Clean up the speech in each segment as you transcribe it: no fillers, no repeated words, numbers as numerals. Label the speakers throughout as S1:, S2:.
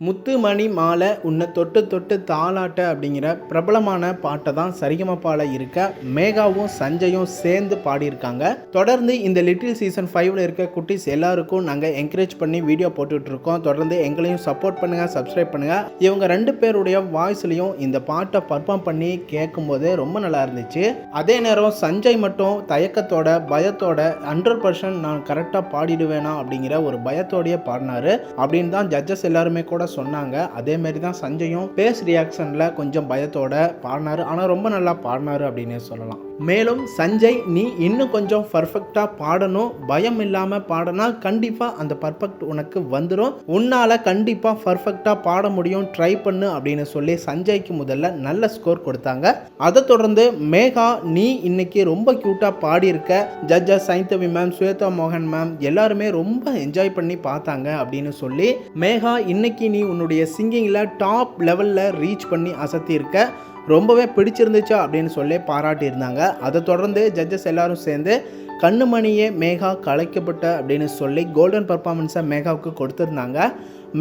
S1: முத்து மணி மாலை உன்னை தொட்டு தொட்டு தாலாட்ட அப்படிங்கிற பிரபலமான பாட்டை தான் சரிகமபால இருக்க மேகாவும் சஞ்சயும் சேர்ந்து பாடியிருக்காங்க. தொடர்ந்து இந்த லிட்டில் சீசன் 5ல் இருக்க குட்டீஸ் எல்லாருக்கும் நாங்கள் என்கரேஜ் பண்ணி வீடியோ போட்டுட்டு இருக்கோம். தொடர்ந்து எங்களையும் சப்போர்ட் பண்ணுங்க, சப்ஸ்கிரைப் பண்ணுங்க. இவங்க 2 பேருடைய வாய்ஸ்லையும் இந்த பாட்டை பர்ஃபார்ம் பண்ணி கேட்கும்போது ரொம்ப நல்லா இருந்துச்சு. அதே நேரம் சஞ்சய் மட்டும் தயக்கத்தோட பயத்தோட 100% நான் கரெக்டாக பாடிடுவேனா அப்படிங்கிற ஒரு பயத்தோடையே பாடினாரு அப்படின்னு தான் ஜட்ஜஸ் எல்லாருமே கூட சொன்னாங்க. அதே மாதிரி தான் சஞ்சயும் பேஸ் ரியாக்ஷன்ல கொஞ்சம் பயத்தோட பாடினாரு. ஆனால் ரொம்ப நல்லா பாடினாரு அப்படின்னே சொல்லலாம். மேலும் சஞ்சய், நீ இன்னும் கொஞ்சம் பர்ஃபெக்டா பாடணும், பயம் இல்லாம பாடனா கண்டிப்பா அந்த பர்ஃபெக்ட் உனக்கு வந்துடும், உன்னால கண்டிப்பா பர்ஃபெக்டா பாட முடியும், ட்ரை பண்ணு அப்படின்னு சொல்லி சஞ்சய்க்கு முதல்ல நல்ல ஸ்கோர் கொடுத்தாங்க. அதை தொடர்ந்து மேகா, நீ இன்னைக்கு ரொம்ப கியூட்டா பாடியிருக்க, ஜட்ஜஸ் சைந்தவி மேம், ஸ்வேதா மோகன் மேம் எல்லாருமே ரொம்ப என்ஜாய் பண்ணி பார்த்தாங்க அப்படின்னு சொல்லி மேகா, இன்னைக்கு நீ உன்னுடைய சிங்கிங்ல டாப் லெவல்ல ரீச் பண்ணி அசத்தியிருக்க, ரொம்பவே பிடிச்சிருந்துச்சா அப்படின்னு சொல்லி பாராட்டியிருந்தாங்க. அதை தொடர்ந்து ஜட்ஜஸ் எல்லாரும் சேர்ந்து கண்ணுமணியே மேகா கலைக்கப்பட்ட அப்படின்னு சொல்லி கோல்டன் பர்ஃபார்மன்ஸை மேகாவுக்கு கொடுத்துருந்தாங்க.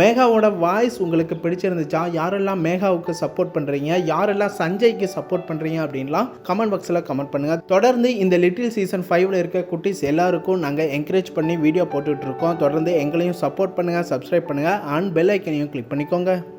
S1: மேகாவோட வாய்ஸ் உங்களுக்கு பிடிச்சிருந்துச்சா? யாரெல்லாம் மேகாவுக்கு சப்போர்ட் பண்ணுறீங்க, யாரெல்லாம் சஞ்சய்க்கு சப்போர்ட் பண்ணுறீங்க அப்படின்லாம் கமெண்ட் பாக்ஸில் கமெண்ட் பண்ணுங்கள். தொடர்ந்து இந்த லிட்டில் சீசன் 5ல் இருக்க குட்டீஸ் எல்லாருக்கும் நாங்கள் என்கரேஜ் பண்ணி வீடியோ போட்டுட்ருக்கோம். தொடர்ந்து எங்களையும் சப்போர்ட் பண்ணுங்கள், சப்ஸ்கிரைப் பண்ணுங்கள், அண்ட் பெல் ஐக்கனையும் கிளிக் பண்ணிக்கோங்க.